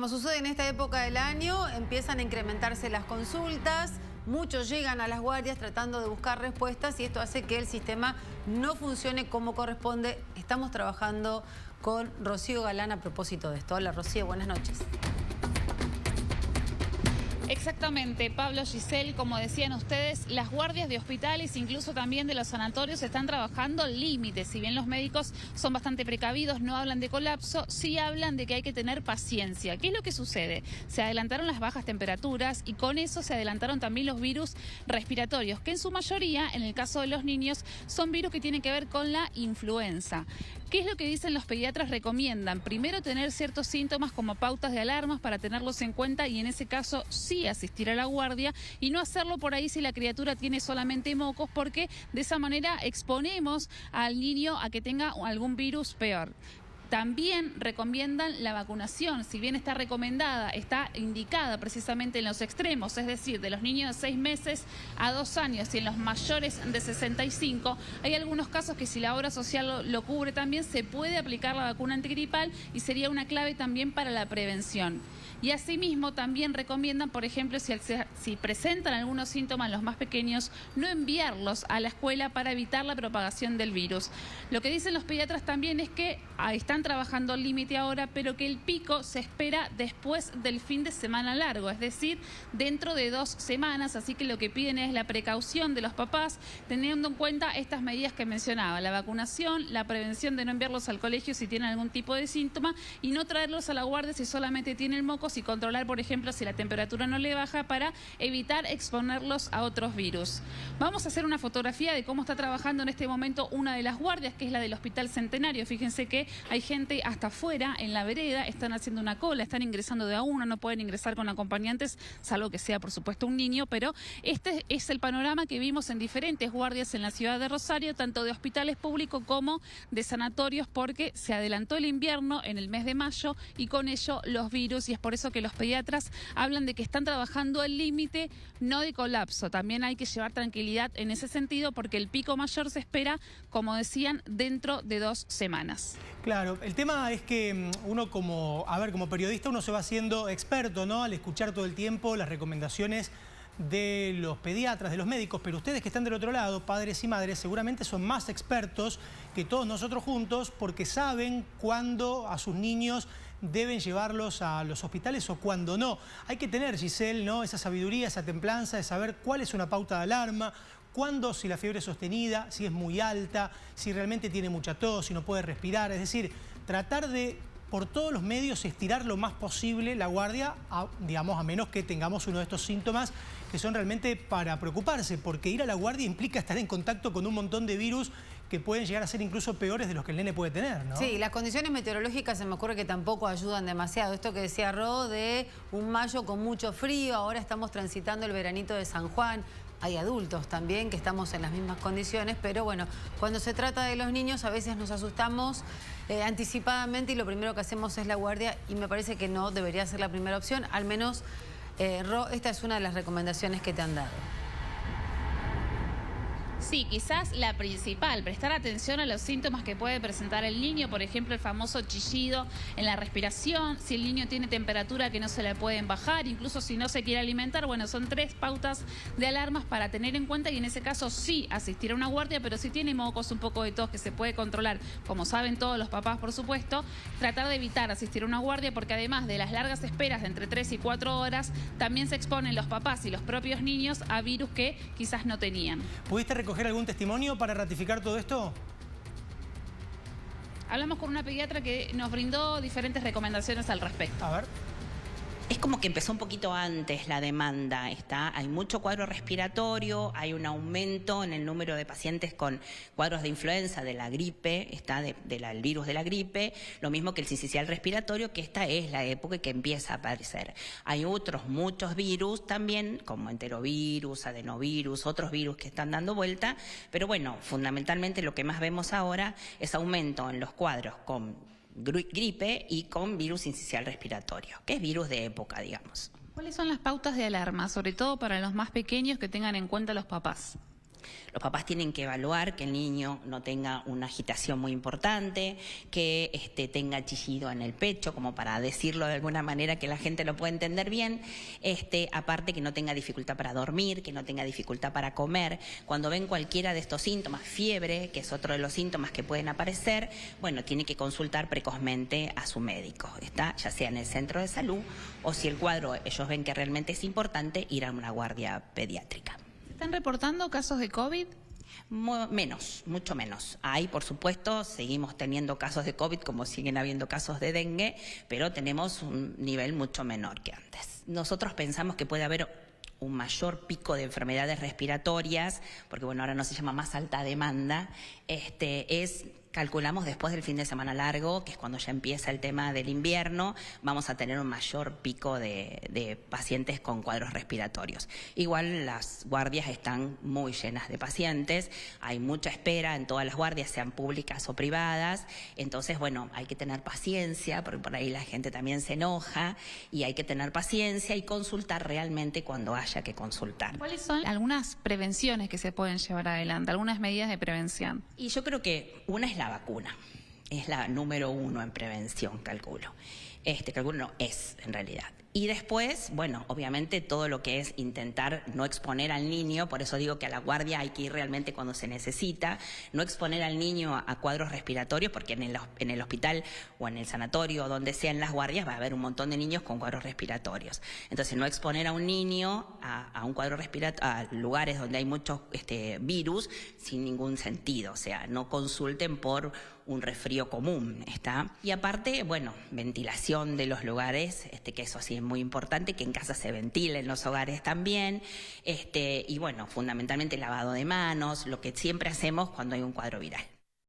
como sucede en esta época del año, empiezan a incrementarse las consultas, muchos llegan a las guardias tratando de buscar respuestas y esto hace que el sistema no funcione como corresponde. Estamos trabajando con Rocío Galán a propósito de esto. Hola Rocío, buenas noches. Exactamente, Pablo, Giselle, como decían ustedes, las guardias de hospitales, incluso también de los sanatorios, están trabajando al límite. Si bien los médicos son bastante precavidos, no hablan de colapso, sí hablan de que hay que tener paciencia. ¿Qué es lo que sucede? Se adelantaron las bajas temperaturas y con eso se adelantaron también los virus respiratorios, que en su mayoría, en el caso de los niños, son virus que tienen que ver con la influenza. ¿Qué es lo que dicen los pediatras? Recomiendan primero tener ciertos síntomas como pautas de alarmas para tenerlos en cuenta y en ese caso sí asistir a la guardia y no hacerlo por ahí si la criatura tiene solamente mocos, porque de esa manera exponemos al niño a que tenga algún virus peor. También recomiendan la vacunación, si bien está recomendada, está indicada precisamente en los extremos, es decir, de los niños de 6 meses a 2 años y en los mayores de 65, hay algunos casos que si la obra social lo cubre también se puede aplicar la vacuna antigripal y sería una clave también para la prevención. Y asimismo también recomiendan, por ejemplo, si presentan algunos síntomas los más pequeños, no enviarlos a la escuela para evitar la propagación del virus. Lo que dicen los pediatras también es que están trabajando al límite ahora, pero que el pico se espera después del fin de semana largo, es decir, dentro de 2 semanas, así que lo que piden es la precaución de los papás, teniendo en cuenta estas medidas que mencionaba, la vacunación, la prevención de no enviarlos al colegio si tienen algún tipo de síntoma y no traerlos a la guardia si solamente tienen mocos y controlar, por ejemplo, si la temperatura no le baja para evitar exponerlos a otros virus. Vamos a hacer una fotografía de cómo está trabajando en este momento una de las guardias, que es la del Hospital Centenario. Fíjense que hay gente hasta afuera, en la vereda, están haciendo una cola, están ingresando de a uno, no pueden ingresar con acompañantes, salvo que sea, por supuesto, un niño, pero este es el panorama que vimos en diferentes guardias en la ciudad de Rosario, tanto de hospitales públicos como de sanatorios, porque se adelantó el invierno en el mes de mayo y con ello los virus, y es por eso que los pediatras hablan de que están trabajando al límite, no de colapso. También hay que llevar tranquilidad en ese sentido porque el pico mayor se espera, como decían, dentro de 2 semanas. Claro, el tema es que uno como periodista uno se va haciendo experto, ¿no? Al escuchar todo el tiempo las recomendaciones de los pediatras, de los médicos, pero ustedes que están del otro lado, padres y madres, seguramente son más expertos que todos nosotros juntos porque saben cuándo a sus niños deben llevarlos a los hospitales o cuándo no. Hay que tener, Giselle, ¿no? Esa sabiduría, esa templanza de saber cuál es una pauta de alarma, cuándo, si la fiebre es sostenida, si es muy alta, si realmente tiene mucha tos, si no puede respirar. Es decir, tratar de, por todos los medios, estirar lo más posible la guardia, a menos que tengamos uno de estos síntomas que son realmente para preocuparse, porque ir a la guardia implica estar en contacto con un montón de virus que pueden llegar a ser incluso peores de los que el nene puede tener, ¿no? Sí, las condiciones meteorológicas se me ocurre que tampoco ayudan demasiado. Esto que decía Ro de un mayo con mucho frío, ahora estamos transitando el veranito de San Juan. Hay adultos también que estamos en las mismas condiciones, pero bueno, cuando se trata de los niños a veces nos asustamos anticipadamente y lo primero que hacemos es la guardia y me parece que no debería ser la primera opción, al menos, Ro, esta es una de las recomendaciones que te han dado. Sí, quizás la principal, prestar atención a los síntomas que puede presentar el niño, por ejemplo, el famoso chillido en la respiración, si el niño tiene temperatura que no se le pueden bajar, incluso si no se quiere alimentar, bueno, son 3 pautas de alarmas para tener en cuenta y en ese caso sí asistir a una guardia, pero si tiene mocos, un poco de tos que se puede controlar, como saben todos los papás, por supuesto, tratar de evitar asistir a una guardia porque además de las largas esperas de entre 3 y 4 horas, también se exponen los papás y los propios niños a virus que quizás no tenían. ¿Pudiste recoger algún testimonio para ratificar todo esto? Hablamos con una pediatra que nos brindó diferentes recomendaciones al respecto. A ver. Es como que empezó un poquito antes la demanda, hay mucho cuadro respiratorio, hay un aumento en el número de pacientes con cuadros de influenza, de la gripe, del virus de la gripe, lo mismo que el sincicial respiratorio, que esta es la época que empieza a aparecer. Hay muchos virus también, como enterovirus, adenovirus, otros virus que están dando vuelta, pero bueno, fundamentalmente lo que más vemos ahora es aumento en los cuadros con gripe y con virus sincicial respiratorio, que es virus de época, digamos. ¿Cuáles son las pautas de alarma, sobre todo para los más pequeños que tengan en cuenta los papás? Los papás tienen que evaluar que el niño no tenga una agitación muy importante, que tenga chillido en el pecho, como para decirlo de alguna manera que la gente lo pueda entender bien. Aparte que no tenga dificultad para dormir, que no tenga dificultad para comer. Cuando ven cualquiera de estos síntomas, fiebre, que es otro de los síntomas que pueden aparecer, bueno, tiene que consultar precozmente a su médico, ya sea en el centro de salud o si el cuadro ellos ven que realmente es importante, ir a una guardia pediátrica. ¿Están reportando casos de COVID? Menos, mucho menos. Hay, por supuesto, seguimos teniendo casos de COVID como siguen habiendo casos de dengue, pero tenemos un nivel mucho menor que antes. Nosotros pensamos que puede haber un mayor pico de enfermedades respiratorias, porque bueno, ahora no se llama más alta demanda, calculamos después del fin de semana largo, que es cuando ya empieza el tema del invierno, vamos a tener un mayor pico de pacientes con cuadros respiratorios. Igual las guardias están muy llenas de pacientes, hay mucha espera en todas las guardias, sean públicas o privadas, entonces bueno, hay que tener paciencia, porque por ahí la gente también se enoja, y hay que tener paciencia y consultar realmente cuando haya que consultar. ¿Cuáles son algunas prevenciones que se pueden llevar adelante, algunas medidas de prevención? Y yo creo que una es la vacuna, es la número 1 en prevención, calculo. Calculo no es, en realidad. Y después, bueno, obviamente todo lo que es intentar no exponer al niño, por eso digo que a la guardia hay que ir realmente cuando se necesita, no exponer al niño a cuadros respiratorios, porque en el hospital o en el sanatorio o donde sea en las guardias va a haber un montón de niños con cuadros respiratorios. Entonces no exponer a un niño a un cuadro respiratorio, a lugares donde hay muchos virus sin ningún sentido, o sea, no consulten por un resfrío común, Y aparte, bueno, ventilación de los lugares, que eso sí es muy importante, que en casa se ventile, en los hogares también, y bueno, fundamentalmente lavado de manos, lo que siempre hacemos cuando hay un cuadro viral.